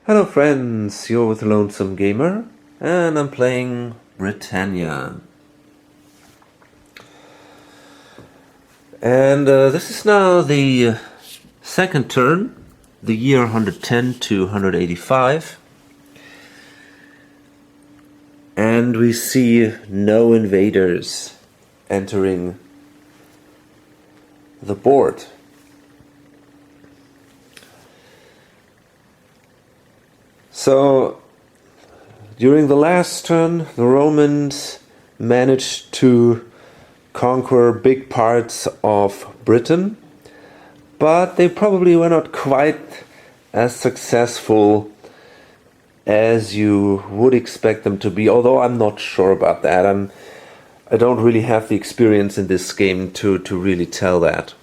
Hello friends, you're with Lonesome Gamer and I'm playing Britannia. And this is now the second turn, the year 110 to 185. And we see no invaders entering the board. So, during the last turn, the Romans managed to conquer big parts of Britain, but they probably were not quite as successful as you would expect them to be, although I'm not sure about that. I don't really have the experience in this game to really tell that.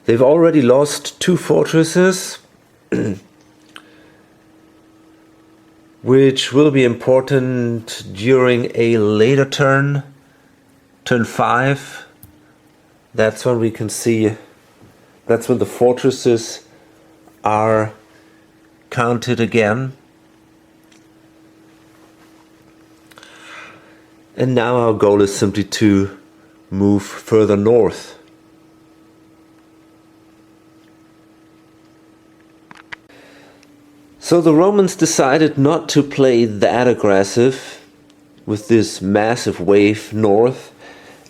They've already lost 2 fortresses, which will be important during a later turn, turn 5. That's when we can see, that's when the fortresses are counted again. And now our goal is simply to move further north. So the Romans decided not to play that aggressive with this massive wave north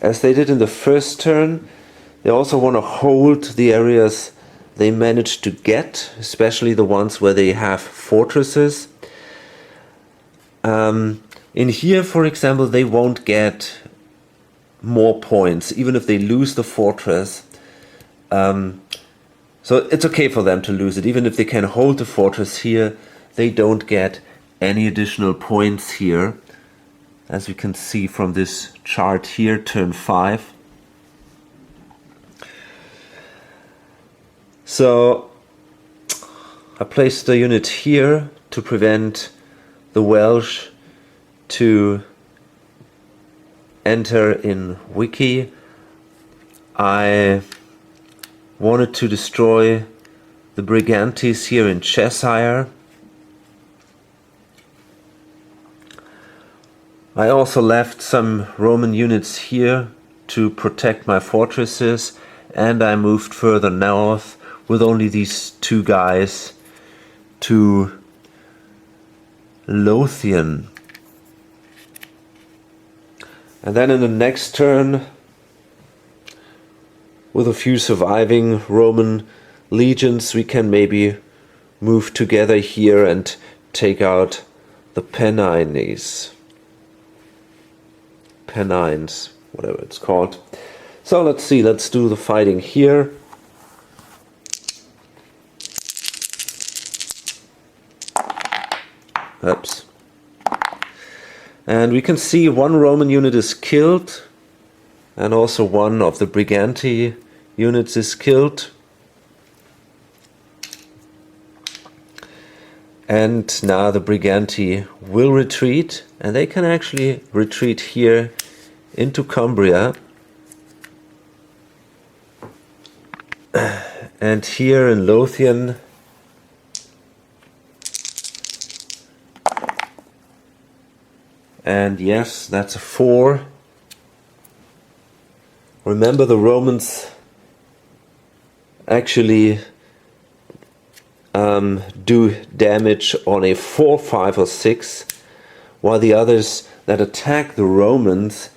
as they did in the first turn. They also want to hold the areas they managed to get, especially the ones where they have fortresses. In here, for example, they won't get more points, even if they lose the fortress. So it's okay for them to lose it. Even if they can hold the fortress here, they don't get any additional points here. As we can see from this chart here, turn 5. So I placed the unit here to prevent the Welsh to enter in Wiki. I wanted to destroy the Brigantes here in Cheshire. I also left some Roman units here to protect my fortresses, and I moved further north with only these 2 guys to Lothian. And then in the next turn, with a few surviving Roman legions, we can maybe move together here and take out the Pennines, whatever it's called. So let's see, let's do the fighting here. Oops. And we can see 1 Roman unit is killed, and also 1 of the Brigante units is killed. And now the Brigante will retreat, and they can actually retreat here into Cumbria. And here in Lothian, and yes, that's a 4. Remember, the Romans actually do damage on a 4, 5 or 6, while the others that attack the Romans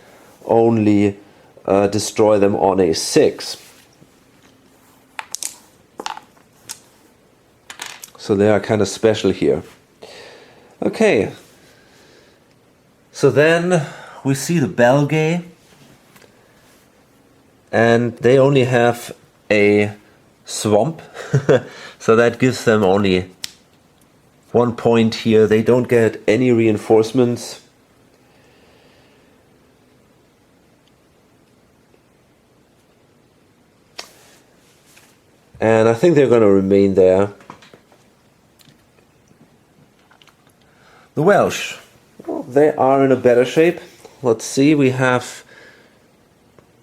only destroy them on a 6. So they are kind of special here. Okay, so then we see the Belgae, and they only have a swamp, so that gives them only 1 point here. They don't get any reinforcements. And I think they're going to remain there. The Welsh, well, they are in a better shape. Let's see, we have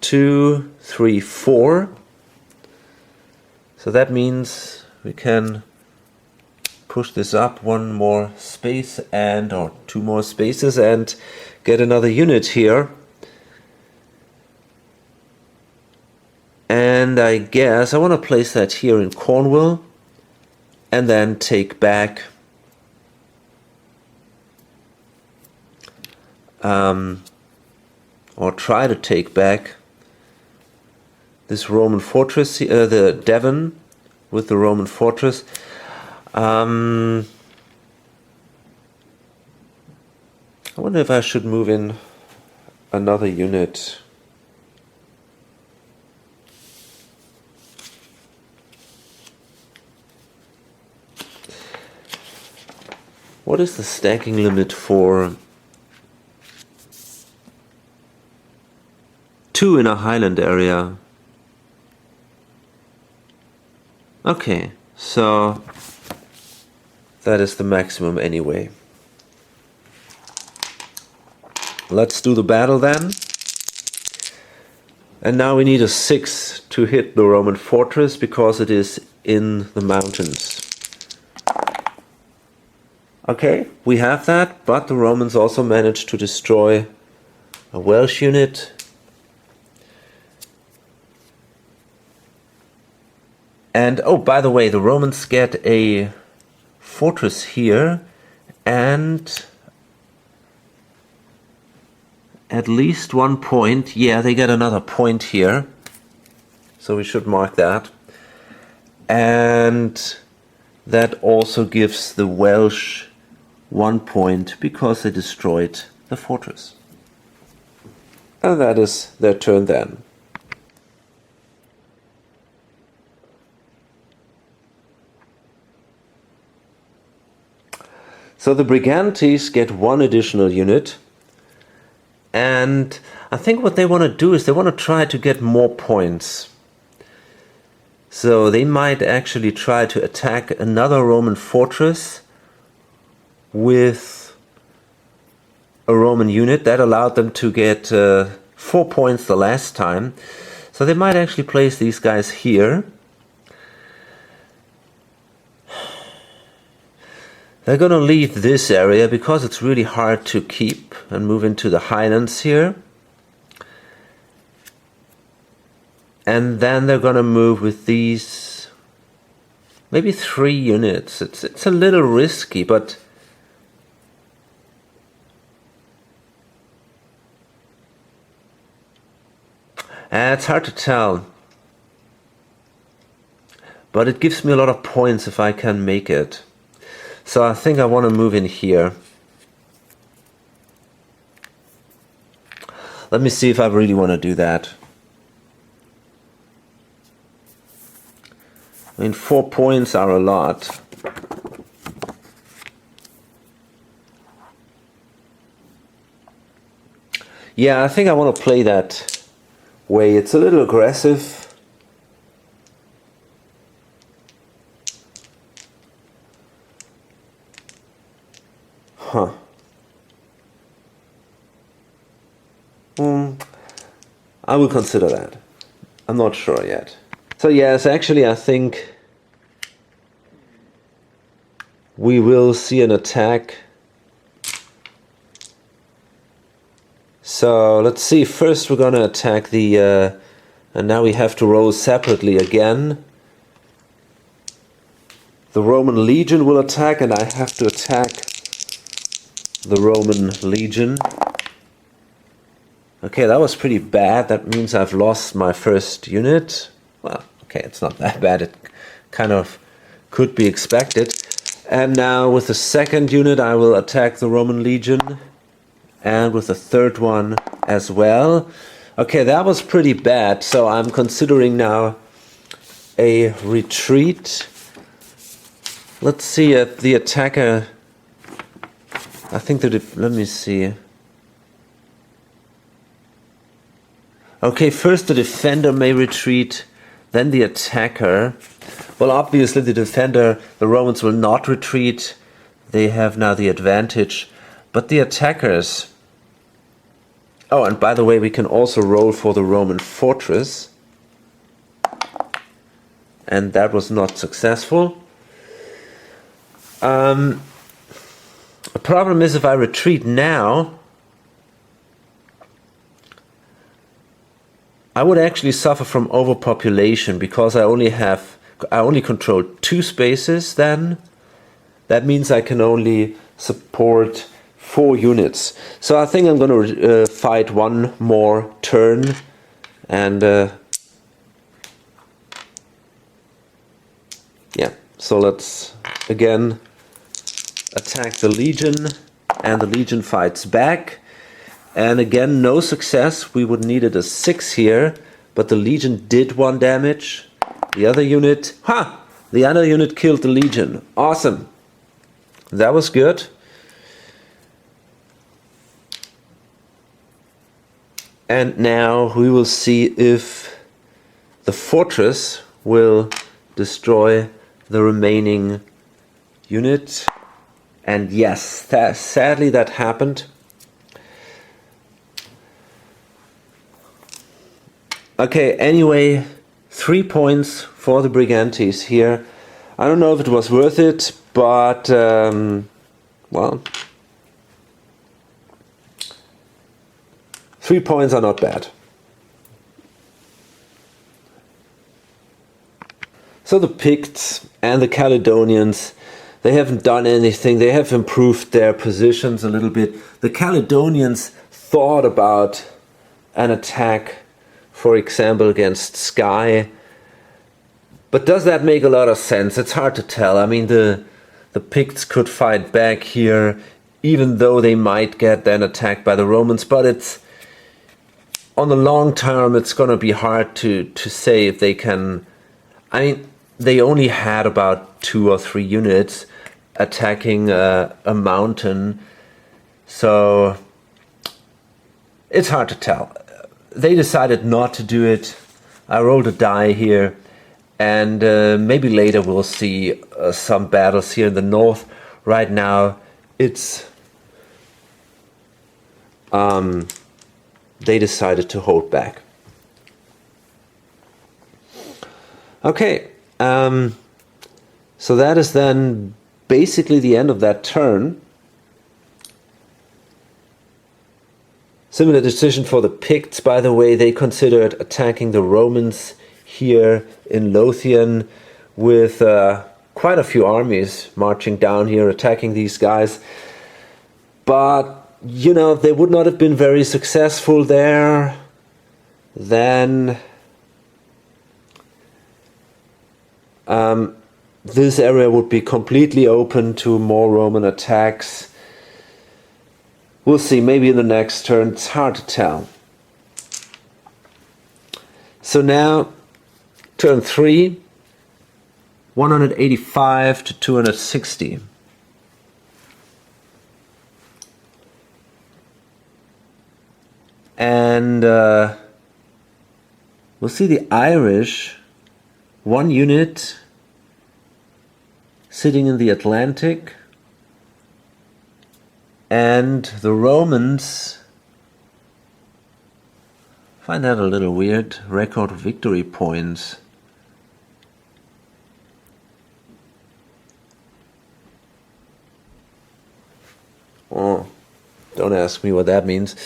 2, 3, 4. So that means we can push this up one more space or two more spaces and get another unit here. And I guess I want to place that here in Cornwall and then take back or try to take back this Roman fortress, the Devon with the Roman fortress. I wonder if I should move in another unit. What is the stacking limit for 2 in a highland area? Okay, so that is the maximum anyway. Let's do the battle then. And now we need a 6 to hit the Roman fortress because it is in the mountains. Okay, we have that, but the Romans also managed to destroy a Welsh unit. And oh, by the way, the Romans get a fortress here and at least 1 point. Yeah, they get another point here. So we should mark that. And that also gives the Welsh 1 point because they destroyed the fortress. And that is their turn then. So the Brigantes get 1 additional unit, and I think what they want to do is they want to try to get more points. So they might actually try to attack another Roman fortress with a Roman unit. That allowed them to get 4 points the last time. So they might actually place these guys here. They're going to leave this area because it's really hard to keep and move into the highlands here. And then they're going to move with these maybe 3 units. It's a little risky, but it's hard to tell. But it gives me a lot of points if I can make it. So I think I want to move in here. Let me see if I really want to do that. I mean, 4 points are a lot. Yeah, I think I want to play that way. It's a little aggressive. Huh. I will consider that. I'm not sure yet. So yes, actually I think we will see an attack. So let's see, first we're gonna attack the and now we have to roll separately again. The Roman Legion will attack and I have to attack the Roman Legion. Okay, that was pretty bad. That means I've lost my first unit. Well, okay, it's not that bad. It kind of could be expected. And now with the second unit I will attack the Roman Legion. And with the third one as well. Okay, that was pretty bad. So I'm considering now a retreat. Let's see if the attacker... I think that let me see. Okay, first the defender may retreat, then the attacker. Well, obviously the defender, the Romans will not retreat. They have now the advantage. But the attackers... Oh, and by the way, we can also roll for the Roman fortress. and that was not successful. The problem is if I retreat now, I would actually suffer from overpopulation because I only control 2 spaces then. That means I can only support 4 units. So I think I'm going to fight one more turn and yeah, so let's again attack the Legion, and the Legion fights back. And again, no success. We would needed a 6 here, but the Legion did 1 damage. The other unit, the other unit killed the Legion. Awesome. That was good. And now we will see if the fortress will destroy the remaining unit. And yes, sadly that happened. Okay, anyway, 3 points for the Brigantes here. I don't know if it was worth it, but well, 3 points are not bad. So the Picts and the Caledonians, they haven't done anything. They have improved their positions a little bit. The Caledonians thought about an attack, for example, against Skye. But does that make a lot of sense? It's hard to tell. I mean, the Picts could fight back here, even though they might get then attacked by the Romans. But it's on the long term, it's going to be hard to say if they can. I mean, they only had about 2 or 3 units attacking a mountain, so it's hard to tell. They decided not to do it. I rolled a die here, and maybe later we'll see some battles here in the north. Right now, it's they decided to hold back. Okay, so that is then basically the end of that turn. Similar decision for the Picts, by the way. They considered attacking the Romans here in Lothian with quite a few armies marching down here, attacking these guys. But, you know, they would not have been very successful there. Then this area would be completely open to more Roman attacks. We'll see, maybe in the next turn. It's hard to tell. So now, turn 3, 185 to 260. And we'll see the Irish, 1 unit sitting in the Atlantic, and the Romans, I find that a little weird, record victory points. Oh, don't ask me what that means.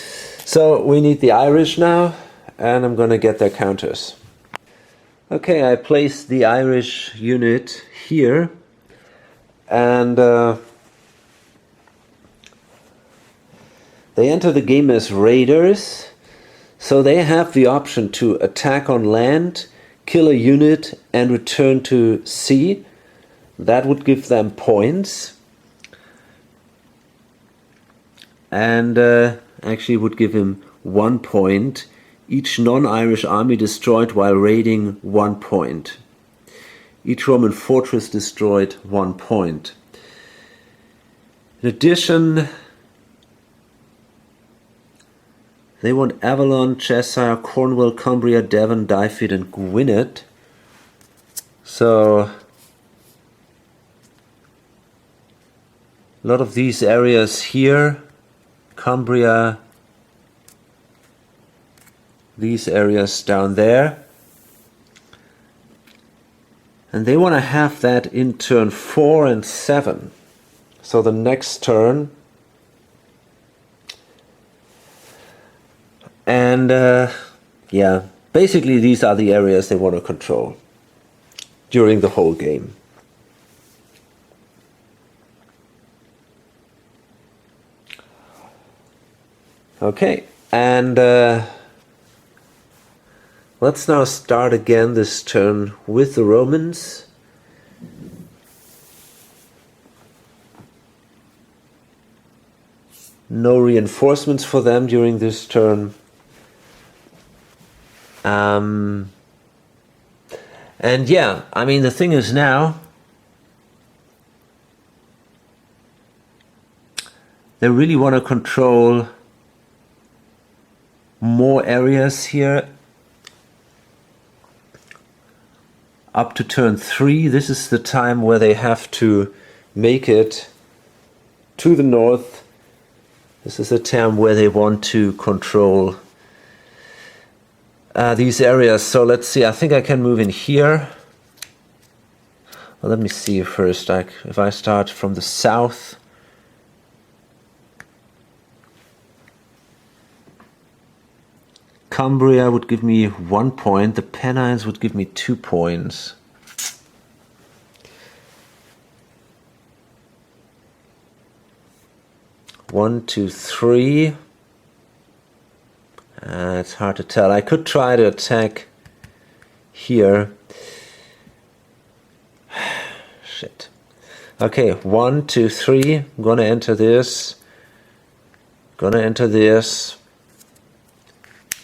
So we need the Irish now, and I'm gonna get their counters. Okay, I placed the Irish unit here, and they enter the game as raiders, so they have the option to attack on land, kill a unit, and return to sea. That would give them points, and actually would give him 1 point. Each non-Irish army destroyed while raiding, 1 point. Each Roman fortress destroyed, 1 point. In addition, they want Avalon, Cheshire, Cornwall, Cumbria, Devon, Dyfed, and Gwynedd. So a lot of these areas here, Cumbria, these areas down there. And they want to have that in turn 4 and 7. So the next turn. And yeah, basically these are the areas they want to control during the whole game. Okay, and let's now start again this turn with the Romans. No reinforcements for them during this turn. And yeah, I mean, the thing is now, they really want to control more areas here. Up to turn 3, this is the time where they have to make it to the north. This is the time where they want to control these areas. So let's see, I think I can move in here. Well, let me see first, if I start from the south. Cumbria would give me 1 point, the Pennines would give me 2 points. One, two, three. It's hard to tell. I could try to attack here. Shit. Okay, 1, 2, 3. I'm gonna enter this. Gonna enter this.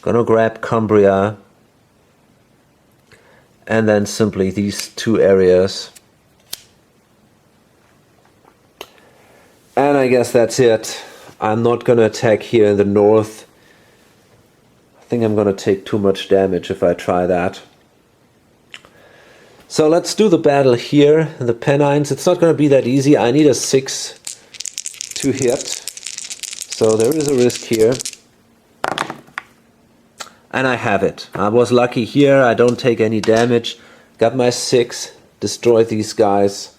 Gonna grab Cumbria. And then simply these 2 areas. And I guess that's it. I'm not gonna attack here in the north. I think I'm gonna take too much damage if I try that. So let's do the battle here in the Pennines. It's not gonna be that easy. I need a 6 to hit. So there is a risk here. And I have it. I was lucky here. I don't take any damage. Got my 6. Destroyed these guys.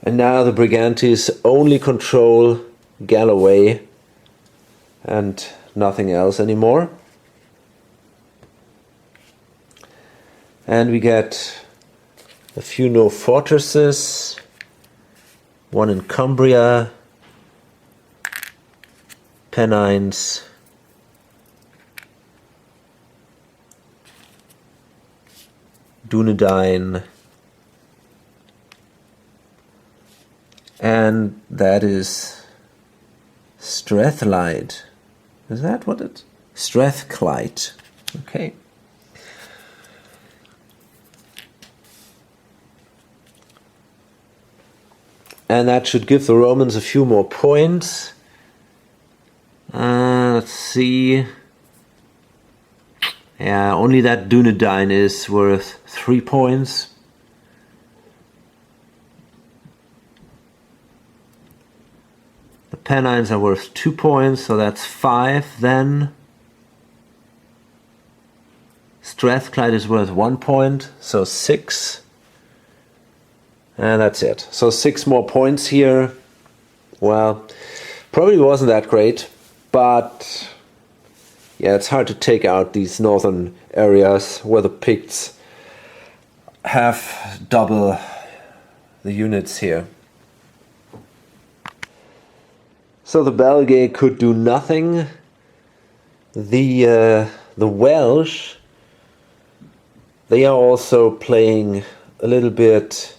And now the Brigantes only control Galloway and nothing else anymore. And we get a few no fortresses. One in Cumbria. Pennines. Dunedain. And that is Strathclyde. Is that what it? Strathclyde. Okay. And that should give the Romans a few more points. Let's see. Yeah, only that Dunedain is worth 3 points. The Pennines are worth 2 points, so that's 5 then. Strathclyde is worth 1 point, so 6. And that's it. So 6 more points here. Well, probably wasn't that great, but yeah, it's hard to take out these northern areas where the Picts have double the units here. So the Belgae could do nothing. The Welsh, they are also playing a little bit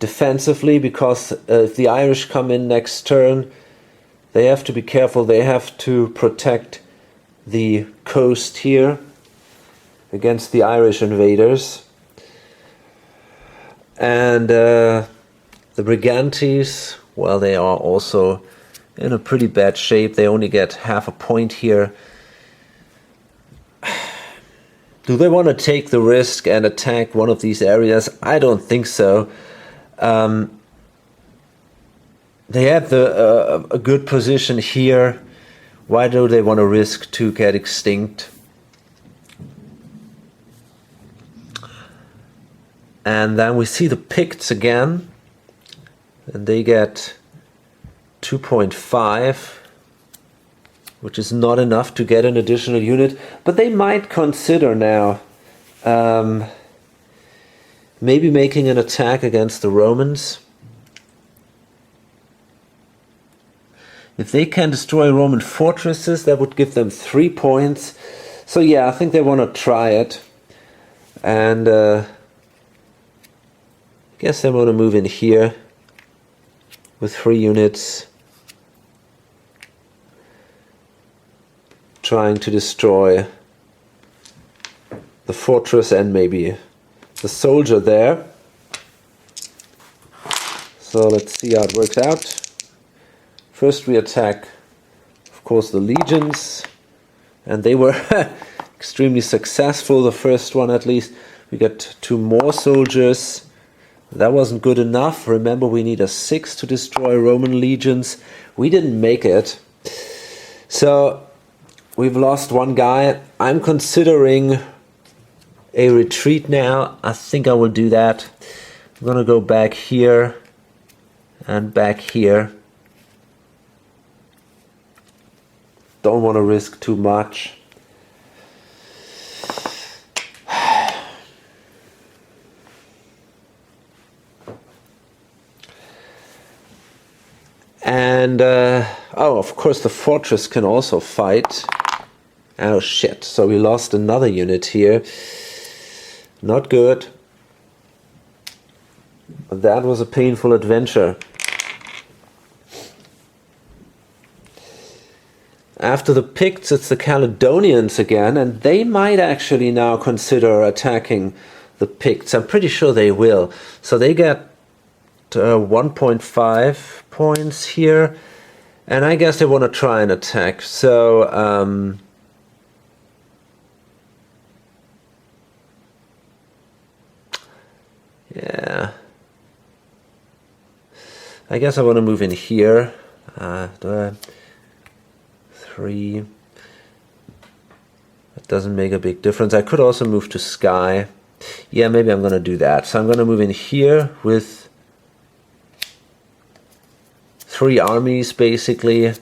defensively, because if the Irish come in next turn, they have to be careful. They have to protect the coast here against the Irish invaders. And the Brigantes, well, they are also in a pretty bad shape. They only get half a point here. Do they want to take the risk and attack one of these areas? I don't think so. They have a good position here Why do they want to risk to get extinct? And then we see the Picts again, and they get 2.5, which is not enough to get an additional unit, but they might consider now maybe making an attack against the Romans. If they can destroy Roman fortresses, that would give them 3 points. So yeah, I think they want to try it. And I guess they want to move in here with 3 units, trying to destroy the fortress and maybe the soldier there. So let's see how it works out. First we attack, of course, the legions, and they were extremely successful, the first one at least. We got 2 more soldiers. That wasn't good enough. Remember, we need a 6 to destroy Roman legions. We didn't make it. So we've lost 1 guy. I'm considering a retreat now. I think I will do that. I'm gonna go back here and back here. Don't want to risk too much. And oh, of course the fortress can also fight. Oh shit, so we lost another unit here. Not good. But that was a painful adventure. After the Picts, it's the Caledonians again, and they might actually now consider attacking the Picts. I'm pretty sure they will. So they get 1.5 points here, and I guess they want to try and attack. So yeah, I guess I want to move in here. 3. That doesn't make a big difference. I could also move to Sky. Yeah, maybe I'm going to do that. So I'm going to move in here with 3 armies, basically.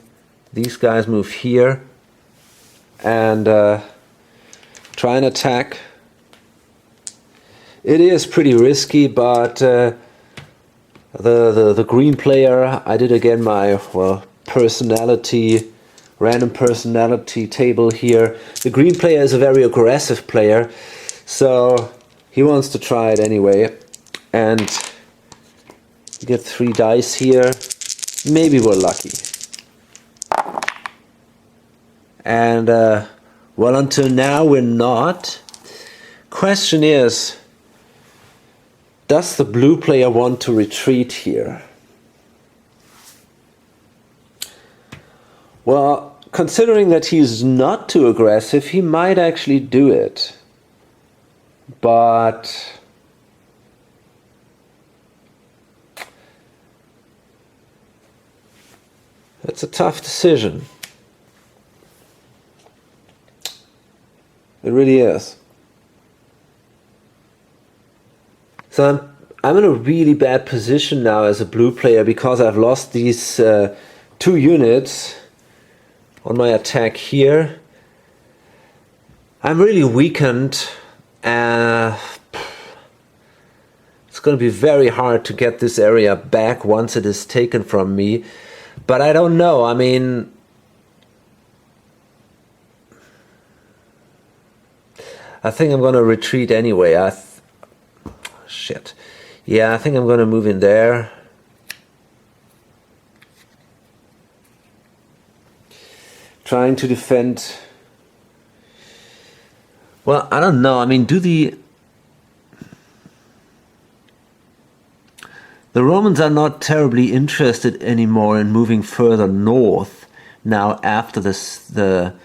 These guys move here and try and attack. It is pretty risky, but the green player, I did again my random personality table here. The green player is a very aggressive player, so he wants to try it anyway. And we get 3 dice here. Maybe we're lucky. And well, until now we're not. Question is, does the blue player want to retreat here? Well, considering that he's not too aggressive, he might actually do it. But it's a tough decision. It really is. So I'm in a really bad position now as a blue player because I've lost these 2 units on my attack here. I'm really weakened. It's going to be very hard to get this area back once it is taken from me. But I don't know. I mean, I think I'm going to retreat anyway. Shit. Yeah, I think I'm going to move in there. Trying to defend. Well, I don't know. I mean, the Romans are not terribly interested anymore in moving further north now after this the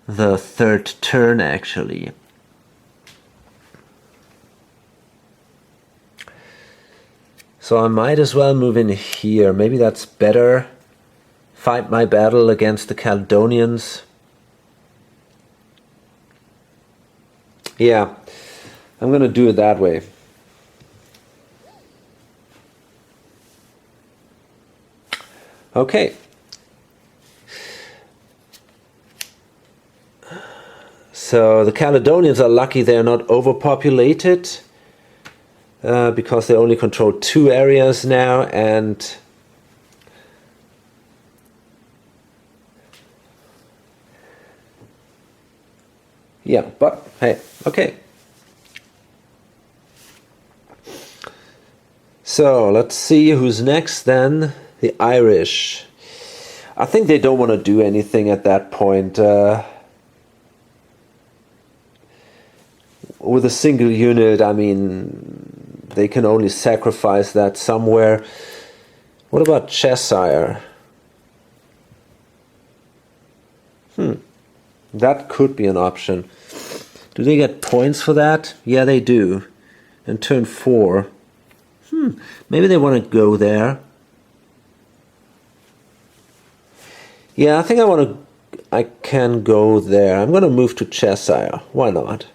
3rd turn actually. So I might as well move in here. Maybe that's better. fight my battle against the Caledonians. Yeah, I'm gonna do it that way. Okay. So the Caledonians are lucky they're not overpopulated, because they only control 2 areas now, and yeah, but hey, okay. So let's see who's next then. The Irish. I think they don't want to do anything at that point. With a single unit, I mean, they can only sacrifice that somewhere. What about Cheshire? That could be an option. Do they get points for that? Yeah, they do. And turn 4. Maybe they want to go there. Yeah, I think I can go there. I'm going to move to Cheshire. Why not?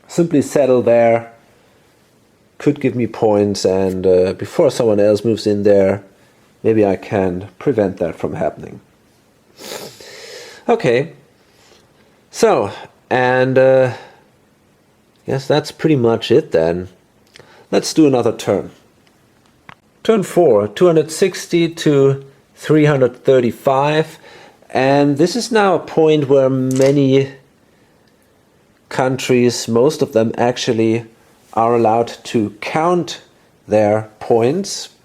Simply settle there. Could give me points, and before someone else moves in there, maybe I can prevent that from happening. Okay. So, and yes, that's pretty much it then. Let's do another turn. Turn 4, 260 to 335, and this is now a point where many countries, most of them actually, are allowed to count their points.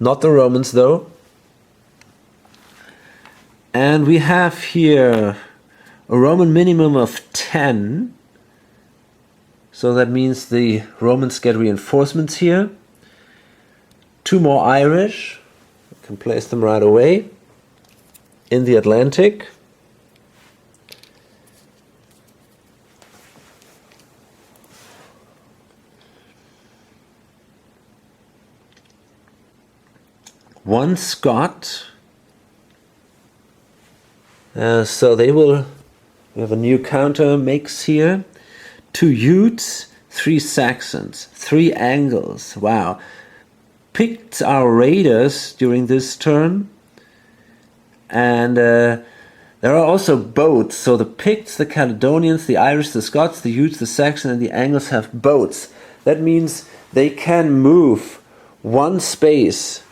Not the Romans though. And we have here a Roman minimum of 10. So that means the Romans get reinforcements here. 2 more Irish. I can place them right away in the Atlantic. One Scot. So they will. We have a new counter mix here. 2 Utes, 3 Saxons, 3 Angles. Wow. Picts are raiders during this turn, and there are also boats. So the Picts, the Caledonians, the Irish, the Scots, the Utes, the Saxons, and the Angles have boats. That means they can move 1 space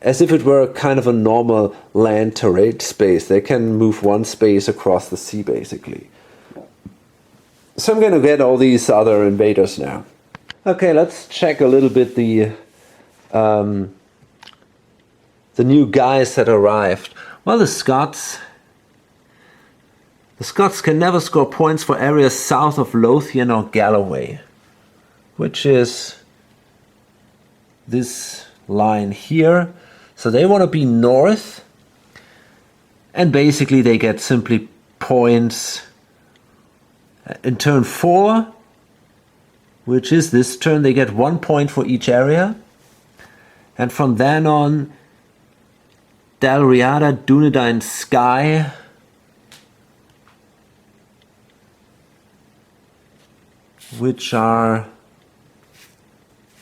as if it were kind of a normal land terrain space. They can move 1 space across the sea, basically. So I'm going to get all these other invaders now. Okay, let's check a little bit the new guys that arrived. Well, the Scots can never score points for areas south of Lothian or Galloway, which is this line here. So they want to be north, and basically they get simply points in turn 4, which is this turn. They get 1 point for each area, and from then on, Dalriada, Dunedain, Skye, which are,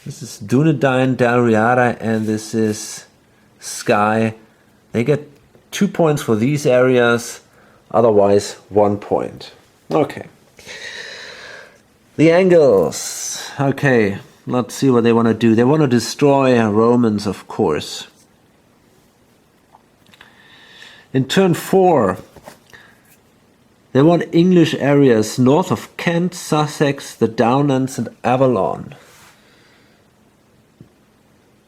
this is Dunedain, Dalriada, and this is Skye. They get 2 points for these areas, otherwise 1 point. Okay. The Angles. Okay, let's see what they want to do. They want to destroy Romans, of course. In turn 4, they want English areas north of Kent, Sussex, the Downlands, and Avalon.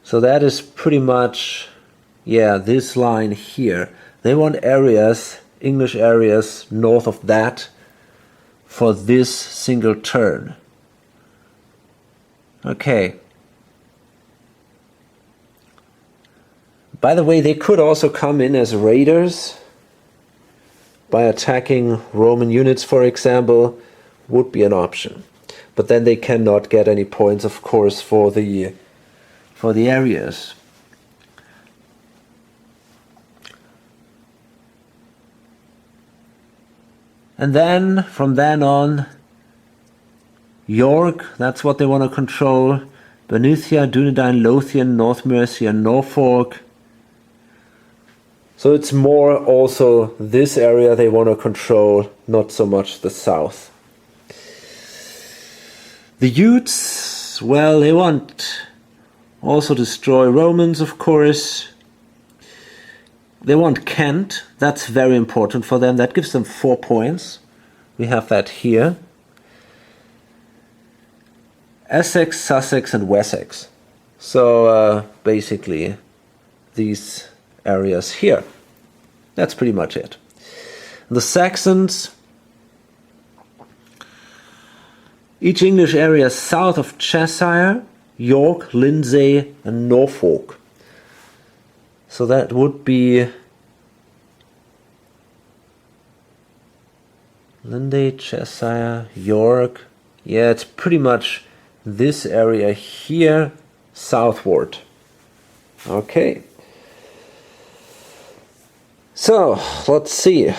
So that is pretty much, yeah, this line here. They want areas, English areas, north of that for this single turn. Okay. By the way, they could also come in as raiders by attacking Roman units, for example, would be an option. but then they cannot get any points, of course, for the areas. And then, from then on, York, that's what they want to control. Bernicia, Dunedin, Lothian, North Mercia, Norfolk. So it's more also this area they want to control, not so much the south. The Utes, well, they want also destroy Romans, of course. They want Kent, that's very important for them. That gives them 4 points. We have that here. Essex, Sussex and Wessex. So basically these areas here. That's pretty much it. The Saxons, each English area south of Cheshire, York, Lindsey and Norfolk. So that would be Lindsey, Cheshire, York. Yeah, it's pretty much this area here southward. Okay. So, let's see.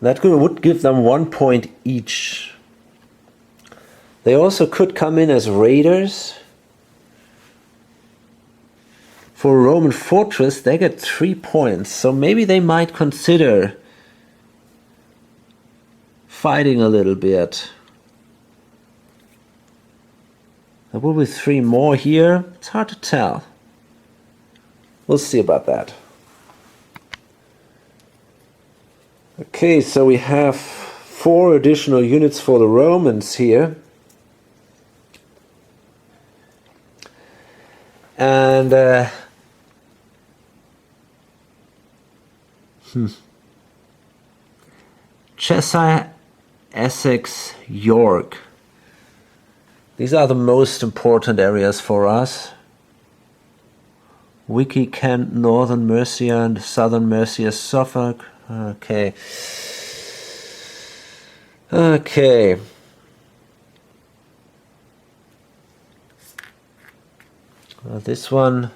That would give them 1 point each. They also could come in as raiders. For a Roman fortress, they get 3 points. So maybe they might consider fighting a little bit. There will be 3 more here. It's hard to tell. We'll see about that. Okay, so we have 4 additional units for the Romans here. And Cheshire, Essex, York. These are the most important areas for us. Wicklow, Kent, Northern Mercia and Southern Mercia, Suffolk. Okay. Okay. This one.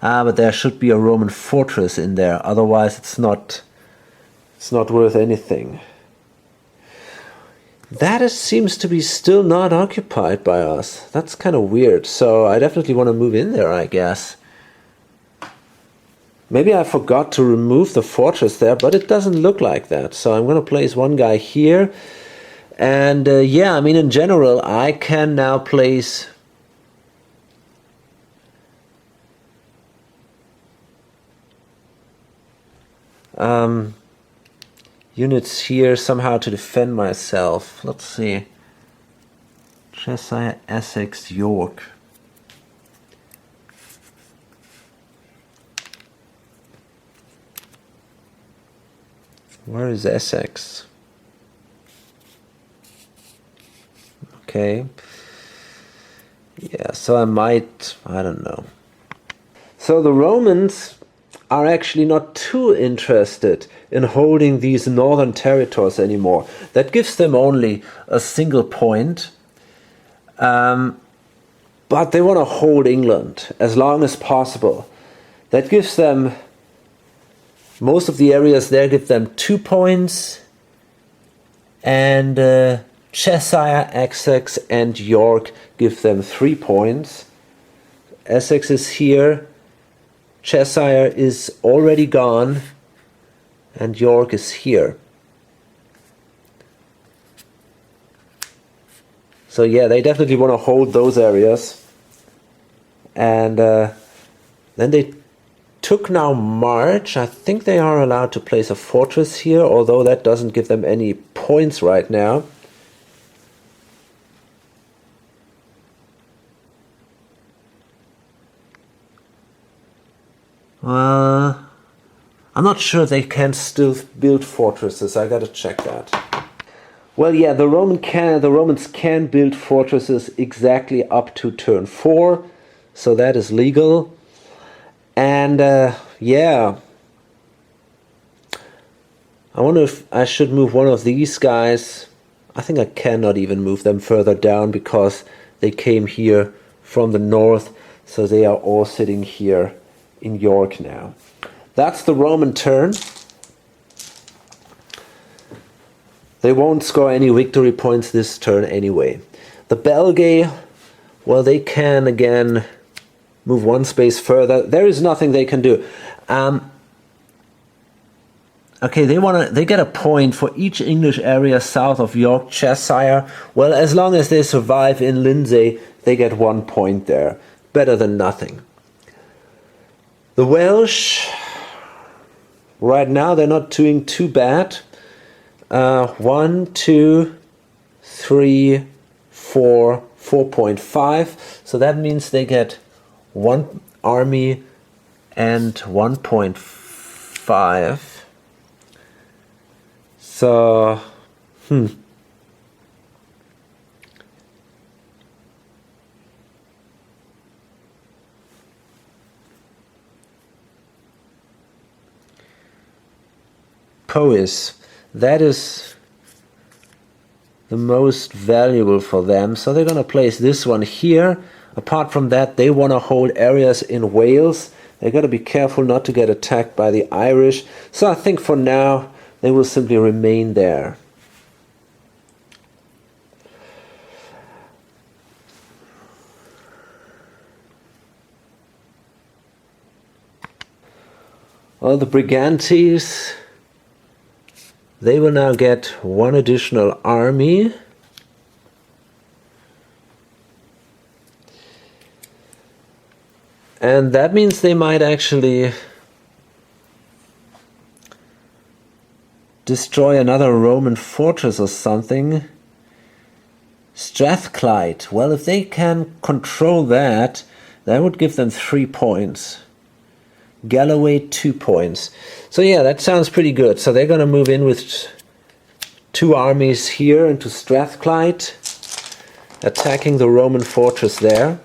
But there should be a Roman fortress in there. Otherwise, it's not worth anything. That seems to be still not occupied by us. That's kind of weird. So I definitely want to move in there, I guess. Maybe I forgot to remove the fortress there, but it doesn't look like that. So I'm going to place one guy here. And yeah, I mean, in general, I can now place units here somehow to defend myself. Let's see. Cheshire, Essex, York. Where is Essex? Okay. Yeah, so I don't know. So the Romans are actually not too interested in holding these northern territories anymore. That gives them only a single point. But they want to hold England as long as possible. That gives them, most of the areas there give them 2 points. And Cheshire, Essex and York give them 3 points. Essex is here. Cheshire is already gone. And York is here. So yeah, they definitely want to hold those areas. And then they took now March. I think they are allowed to place a fortress here, although that doesn't give them any points right now. Well, I'm not sure they can still build fortresses. I gotta check that. Well, yeah, the Romans can build fortresses exactly up to turn 4, so that is legal. And yeah, I wonder if I should move one of these guys. I think I cannot even move them further down because they came here from the north, so they are all sitting here in York now. That's the Roman turn. They won't score any victory points this turn anyway. The Belgae, well, they can again move one space further. There is nothing they can do. Okay, they get a point for each English area south of Yorkshire. Well, as long as they survive in Lindsey, they get 1 point there. Better than nothing. The Welsh, right now they're not doing too bad. 1, 2, 3, 4, 4.5. So that means they get 1 army and 1.5. So, Powys, that is the most valuable for them. So they're going to place this one here. Apart from that, they want to hold areas in Wales. They've got to be careful not to get attacked by the Irish. So I think for now, they will simply remain there. Well, the Brigantes, they will now get 1 additional army. And that means they might actually destroy another Roman fortress or something. Strathclyde. Well, if they can control that, that would give them 3 points. Galloway, 2 points. So yeah, that sounds pretty good. So they're going to move in with 2 armies here into Strathclyde, attacking the Roman fortress there.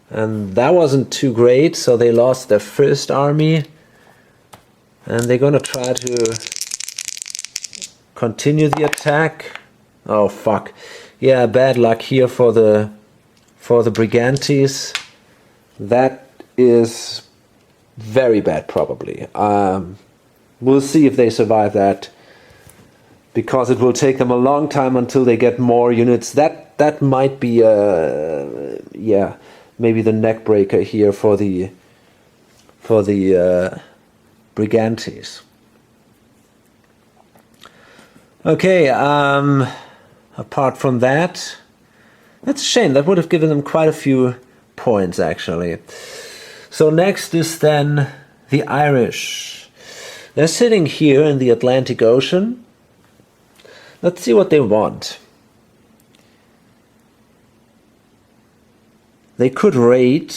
And that wasn't too great, so they lost their first army. And they're going to try to continue the attack. Oh, fuck. Yeah, bad luck here for the Brigantes. That is very bad, probably. We'll see if they survive that, because it will take them a long time until they get more units. That might be yeah, maybe the neck breaker here for the Brigantes. Okay, apart from that, that's a shame. That would have given them quite a few points, actually. So next is then the Irish. They're sitting here in the Atlantic Ocean. Let's see what they want. They could raid.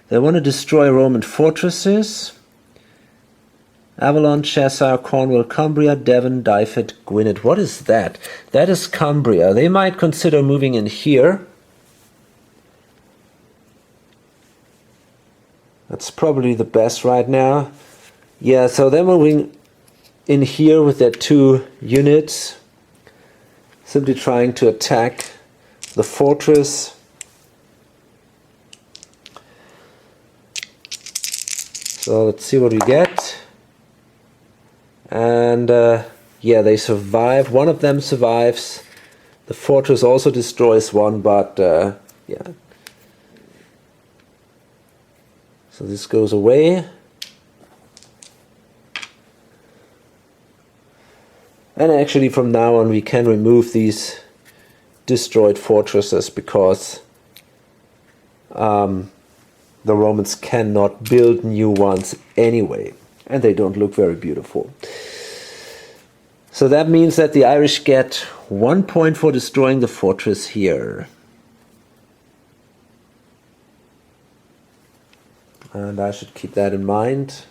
They want to destroy Roman fortresses. Avalon, Cheshire, Cornwall, Cumbria, Devon, Dyfed, Gwynedd. What is that? That is Cumbria. They might consider moving in here. That's probably the best right now. Yeah, so they're moving in here with their 2 units, simply trying to attack the fortress. So let's see what we get. And yeah, they survive. One of them survives. The fortress also destroys one, but yeah. So this goes away. And actually from now on we can remove these destroyed fortresses, because the Romans cannot build new ones anyway, and they don't look very beautiful. So that means that the Irish get 1 point for destroying the fortress here. And I should keep that in mind.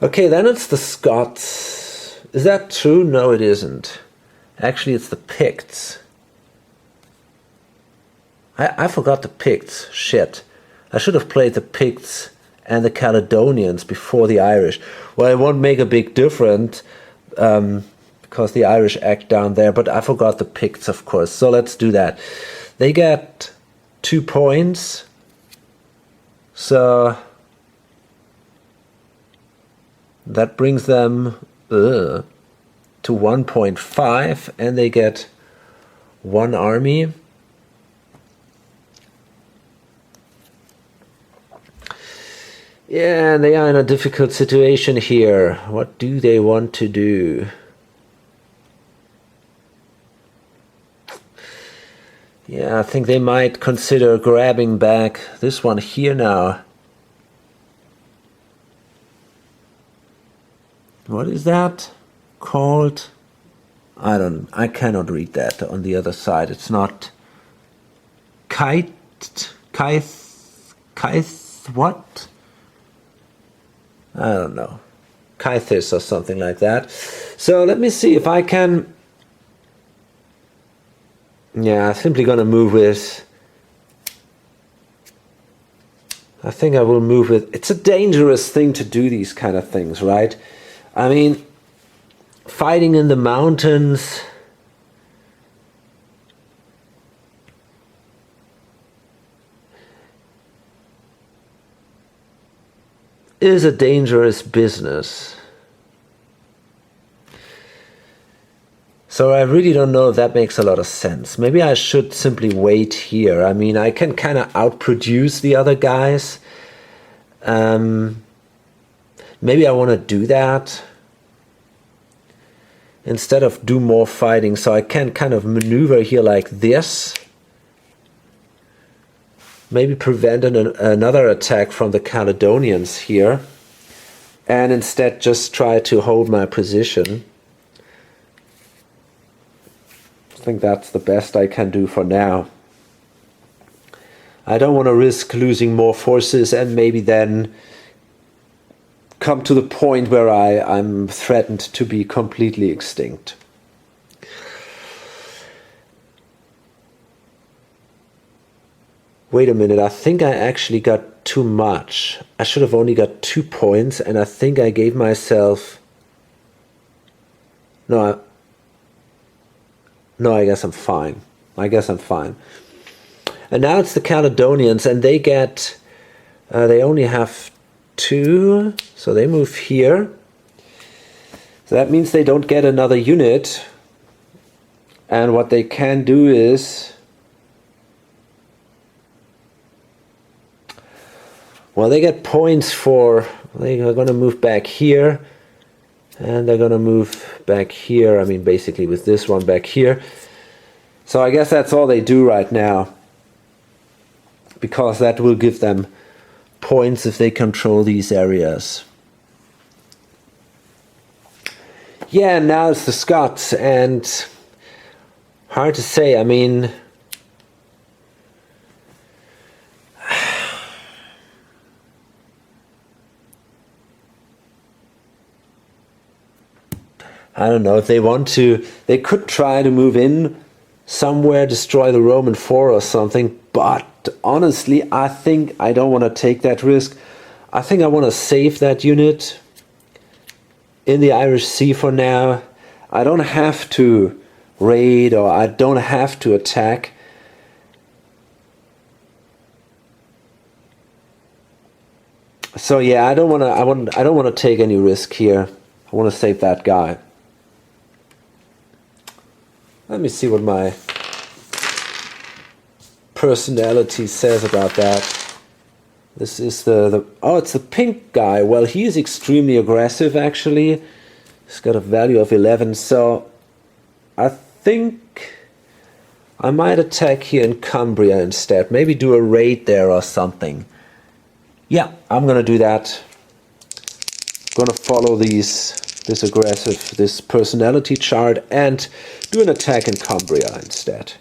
Okay, then it's the Scots. Is that true? No, it isn't. Actually, it's the Picts. I forgot the Picts. Shit. I should have played the Picts and the Caledonians before the Irish. Well, it won't make a big difference because the Irish act down there, but I forgot the Picts, of course. So let's do that. They get 2 points. So that brings them to 1.5, and they get 1 army. Yeah, they are in a difficult situation here. What do they want to do? Yeah, I think they might consider grabbing back this one here now. What is that called? I cannot read that on the other side. It's not kite, what? I don't know. Kythis or something like that. So let me see if I can. Yeah, I'm simply gonna move with. I think I will move with. It's a dangerous thing to do these kind of things, right? I mean, fighting in the mountains. Is a dangerous business. So I really don't know if that makes a lot of sense. Maybe I should simply wait here. I mean, I can kind of outproduce the other guys. Maybe I want to do that instead of do more fighting. So I can kind of maneuver here like this. Maybe prevent another attack from the Caledonians here, and instead just try to hold my position. I think that's the best I can do for now. I don't want to risk losing more forces and maybe then come to the point where I'm threatened to be completely extinct. Wait a minute, I think I actually got too much. I should have only got 2 points, and I think I gave myself... No, I guess I'm fine. And now it's the Caledonians, and they get... they only have 2, so they move here. So that means they don't get another unit. And what they can do is... Well, they get points for... They are going to move back here. And they're going to move back here. I mean, basically with this one back here. So I guess that's all they do right now. Because that will give them points if they control these areas. Yeah, and now it's the Scots. And hard to say. I mean... I don't know if they want to. They could try to move in somewhere, destroy the Roman fort or something. But honestly, I think I don't want to take that risk. I think I want to save that unit in the Irish Sea for now. I don't have to raid or I don't have to attack. So yeah, I don't want to. I don't want to take any risk here. I want to save that guy. Let me see what my personality says about that. This is oh, it's the pink guy. Well, he is extremely aggressive, actually. He's got a value of 11, so I think I might attack here in Cumbria instead. Maybe do a raid there or something. Yeah, I'm gonna do that. I'm gonna follow this personality chart and do an attack in Cumbria instead.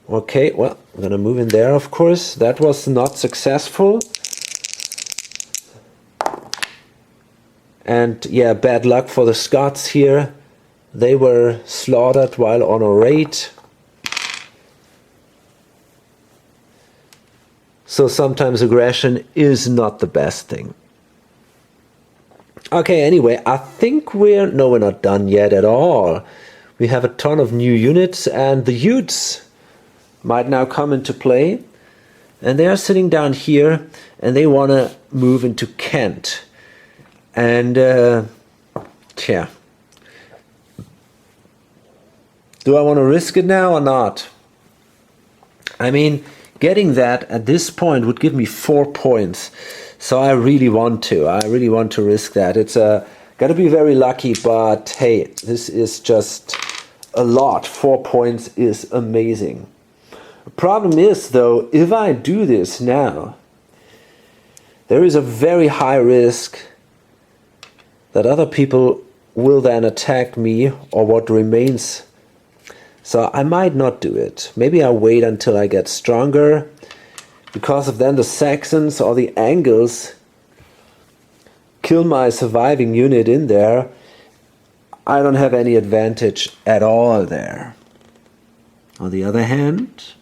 Okay, well, I'm gonna move in there, of course. That was not successful. And yeah, bad luck for the Scots here. They were slaughtered while on a raid. So sometimes aggression is not the best thing. Okay, anyway, I think we're not done yet at all. We have a ton of new units, and the Utes might now come into play. And they are sitting down here, and they want to move into Kent. And, do I want to risk it now or not? I mean, getting that at this point would give me 4 points. So I really want to. I really want to risk that. It's got to be very lucky, but hey, this is just a lot. 4 points is amazing. The problem is, though, if I do this now, there is a very high risk that other people will then attack me or what remains. So I might not do it. Maybe I'll wait until I get stronger, because if then the Saxons or the Angles kill my surviving unit in there, I don't have any advantage at all there. On the other hand,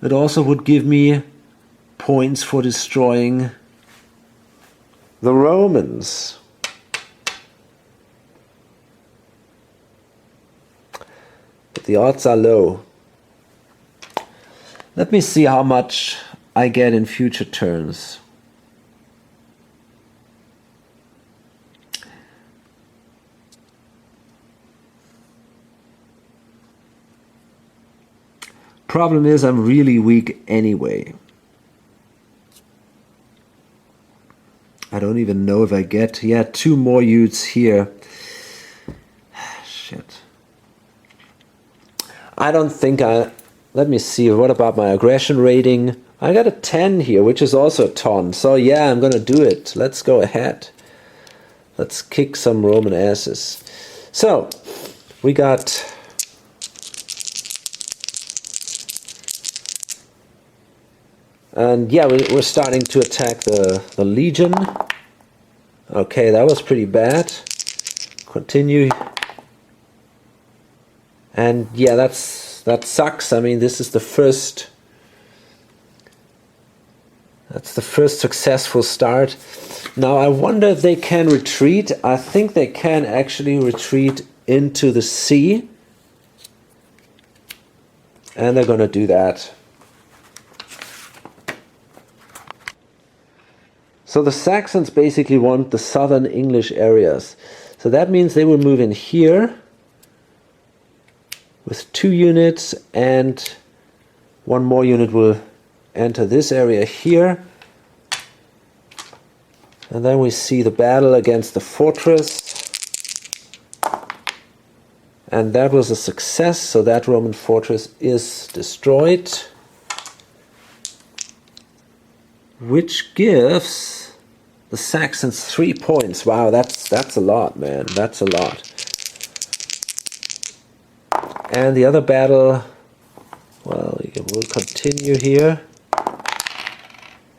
it also would give me points for destroying the Romans. But the odds are low. Let me see how much I get in future turns. Problem is, I'm really weak anyway. I don't even know if I get, 2 more Utes here. Shit. I don't think let me see, what about my aggression rating? I got a 10 here, which is also a ton. So yeah, I'm gonna do it. Let's go ahead. Let's kick some Roman asses. So, we got... And yeah, we're starting to attack the Legion. Okay, that was pretty bad. Continue. And yeah, that sucks. I mean, this is the first... That's the first successful start. Now, I wonder if they can retreat. I think they can actually retreat into the sea. And they're gonna do that. So the Saxons basically want the southern English areas. So that means they will move in here with 2 units, and 1 more unit will enter this area here. And then we see the battle against the fortress. And that was a success, so that Roman fortress is destroyed. Which gives the Saxons 3 points. Wow, that's a lot, man. That's a lot. And the other battle, well, we'll continue here.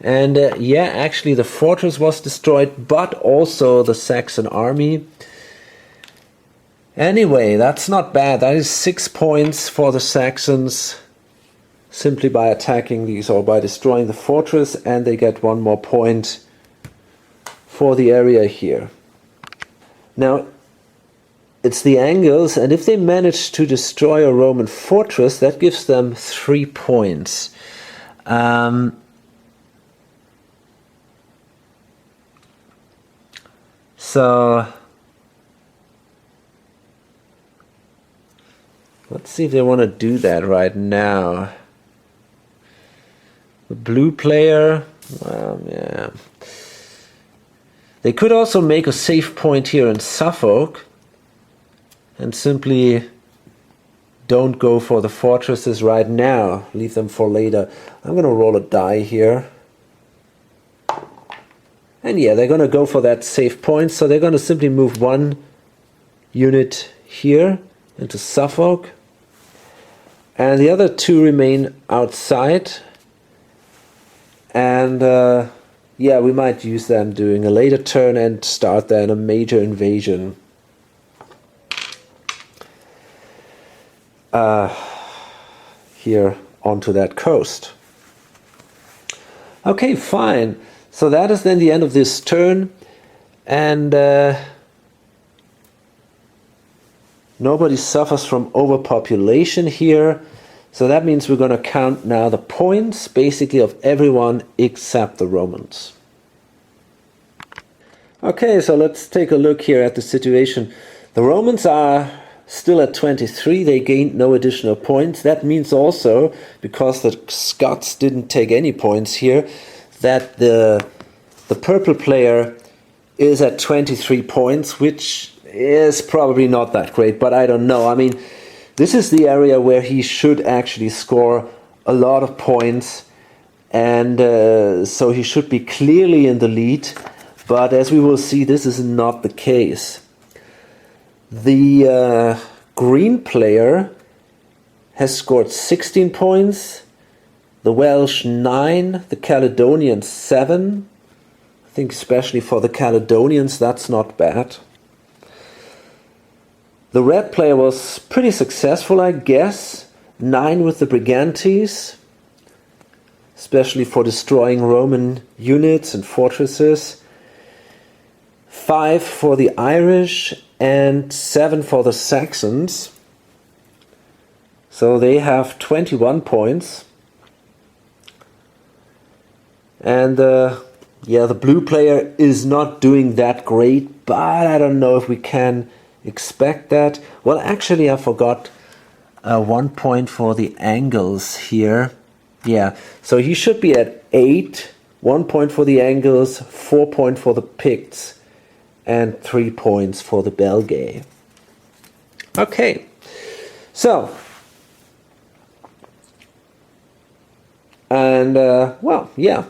And yeah, actually the fortress was destroyed, but also the Saxon army. Anyway, that's not bad. That is 6 points for the Saxons, simply by attacking these or by destroying the fortress, and they get 1 more point for the area here. Now, it's the Angles, and if they manage to destroy a Roman fortress, that gives them 3 points. So, let's see if they want to do that right now. The blue player, well, yeah. They could also make a safe point here in Suffolk and simply don't go for the fortresses right now. Leave them for later. I'm going to roll a die here. And yeah, they're going to go for that safe point. So they're going to simply move 1 unit here into Suffolk. And the other 2 remain outside. And yeah, we might use them during a later turn and start then a major invasion. Here onto that coast. Okay, fine. So that is then the end of this turn, and nobody suffers from overpopulation here. So that means we're going to count now the points, basically of everyone except the Romans. Okay, so let's take a look here at the situation. The Romans are still at 23, they gained no additional points. That means also, because the Scots didn't take any points here, that the purple player is at 23 points, which is probably not that great, but I don't know. I mean, this is the area where he should actually score a lot of points, and so he should be clearly in the lead, but as we will see, this is not the case. The green player has scored 16 points, the Welsh 9, the Caledonians 7. I think especially for the Caledonians that's not bad. The red player was pretty successful, I guess. 9 with the Brigantes, especially for destroying Roman units and fortresses. 5 for the Irish and 7 for the Saxons. So they have 21 points. And yeah, the blue player is not doing that great, but I don't know if we can expect that. Well, actually I forgot 1 point for the Angles here. Yeah, so he should be at 8. 1 point for the Angles, 4 points for the Picts, and 3 points for the Belgae. Okay, so, and well, yeah,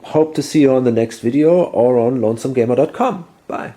hope to see you on the next video or on lonesomegamer.com. Bye.